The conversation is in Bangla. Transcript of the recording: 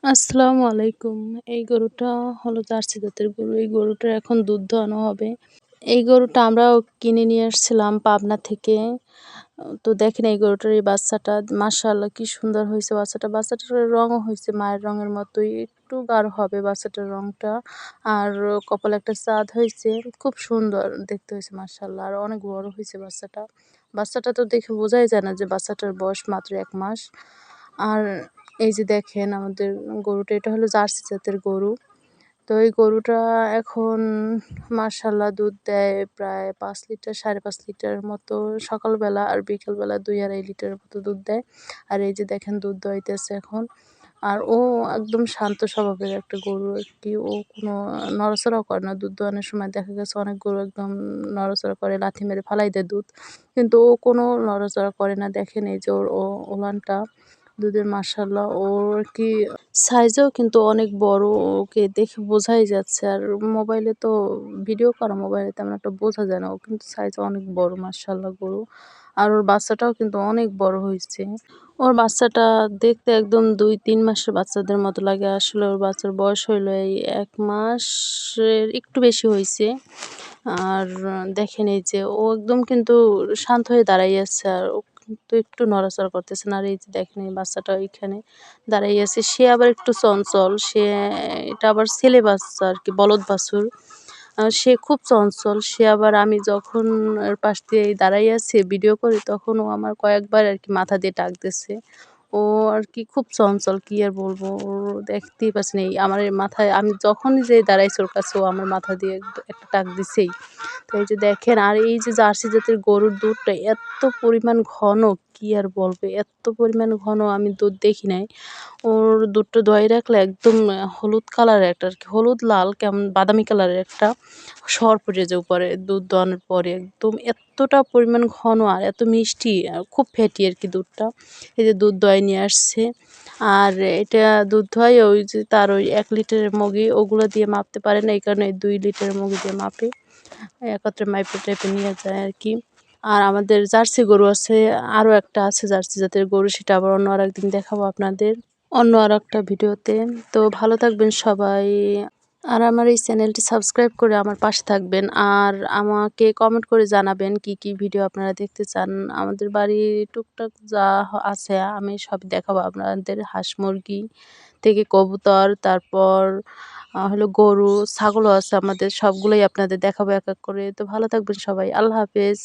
আসসালামু আলাইকুম। এই গরুটা হলো জার্সি জাতের গরু। এই গরুটার এখন দুধ দোয়ানো হবে। এই গরুটা আমরাও কিনে নিয়ে আসছিলাম পাবনা থেকে। তো দেখেন এই গরুটার এই বাচ্চাটা মাশাআল্লাহ কি সুন্দর হইছে বাচ্চাটা। বাচ্চাটার রঙও হইছে মায়ের রঙের মতোই। একটু গাঢ় হবে বাচ্চাটার রংটা। আর কপালে একটা চাঁদ হইছে। খুব সুন্দর দেখতে হইছে মাশাআল্লাহ। আর অনেক বড় হইছে বাচ্চাটা। বাচ্চাটা তো দেখে বোঝাই যায় না যে বাচ্চাটার বয়স মাত্র ১ মাস। আর এই যে দেখেন আমাদের গরুটা এটা হলো জার্সি জাতের গরু। তো এই গরুটা এখন মাশাআল্লাহ দুধ দেয় প্রায় ৫ লিটার ৫.৫ লিটারের মতো সকালবেলা আর বিকেলবেলা ২-২.৫ লিটারের মতো দুধ দেয়। আর এই যে দেখেন দুধ দোয়াইতেছে এখন। আর ও একদম শান্ত স্বভাবের একটা গরু আরকি। ও কোনো নড়াচড়াও করে না। দুধ দোয়ানোর সময় দেখা গেছে অনেক গরু একদম নড়াচড়া করে, লাথি মেরে ফালাই দেয় দুধ। কিন্তু ও কোনো নড়াচড়া করে না। দেখেন এই যে ওর ওলানটা দুধের মাশাআল্লাহ ওর আরকি সাইজেও কিন্তু অনেক বড়। ওকে দেখে বোঝাই যাচ্ছে। আর মোবাইলে তো ভিডিও করা, মোবাইলে তেমন একটা বোঝা যায় না। ও কিন্তু সাইজে অনেক বড় মাশাআল্লাহ গরু। আর ওর বাচ্চাটাও কিন্তু অনেক বড় হইছে। ওর বাচ্চাটা দেখতে একদম ২-৩ মাসের বাচ্চাদের মতো লাগে। আসলে ওর বাচ্চার বয়স হইলো এই ১ মাসের একটু বেশি হইছে। আর দেখেন এই যে ও একদম কিন্তু শান্ত হয়ে দাঁড়াই আছে। আর ও কিন্তু একটু নড়াচড়া করতেছে না। আর এই যে দেখেন এই বাচ্চাটা ওইখানে দাঁড়াই আছে। সে আবার একটু চঞ্চল। এটা আবার ছেলে বাচ্চা আরকি বলদ বাছুর। সে খুব চঞ্চল। সে আবার আমি যখন ওর পাশ দিয়ে দাঁড়াই আছি ভিডিও করি তখন ও আমার কয়েকবার আরকি মাথা দিয়ে ডাক দিছে। ও আরকি খুব চঞ্চল কি আর বলবো। দেখতেই পাচ্ছেন এই আমার এই মাথায় আমি যখনই যেয়ে দাঁড়াইছি ওর কাছে ও আমার মাথা দিয়ে একটা টাক দিছেই। তো এই যে দেখেন আর এই যে জার্সি জাতের গরুর দুধটা এত পরিমাণ ঘন কি আর বলবো। এত পরিমাণ ঘন আমি দুধ দেখি নাই। ওর দুধটা দোয়াই রাখলে একদম হলুদ কালারের একটা আরকি হলুদ লাল কেমন বাদামি কালারের একটা সর পড়ে যায় উপরে দুধ দোয়ানোর পরে। একদম এতটা পরিমাণ ঘন আর এত মিষ্টি খুব ফ্যাটি আরকি দুধটা। এই যে দুধ দোয়ায় নিয়ে আসছে। আর এটা দুধ দোয়ায় ওই যে তার ওই ১ লিটারের মগই ওগুলো দিয়ে মাপতে পারে না। এই কারণে ২ লিটারের মগই দিয়ে মাপে। একত্রে মাইপে টাইপে নিয়ে যায় আরকি। আর আমাদের জার্সি গরু আছে, আরো একটা আছে জার্সি জাতের গরু সেটা আবার অন্য আরেকদিন দেখাবো আপনাদের। অন্য আরেকটা ভিডিওতে। তো ভালো থাকবেন সবাই। আর আমার এই চ্যানেলটি সাবস্ক্রাইব করে আমার পাশে থাকবেন। আর আমাকে কমেন্ট করে জানাবেন কি, কি ভিডিও আপনারা দেখতে চান। আমাদের বাড়ির টুকটাক যা আছে আমি সবই দেখাবো আপনাদের। হাঁস, মুরগি থেকে কবুতর, তারপর হলো গরু, ছাগলও আছে আমাদের। সবগুলোই আপনাদের দেখাবো এক, এক করে। তো ভালো থাকবেন সবাই। আল্লাহ হাফেজ।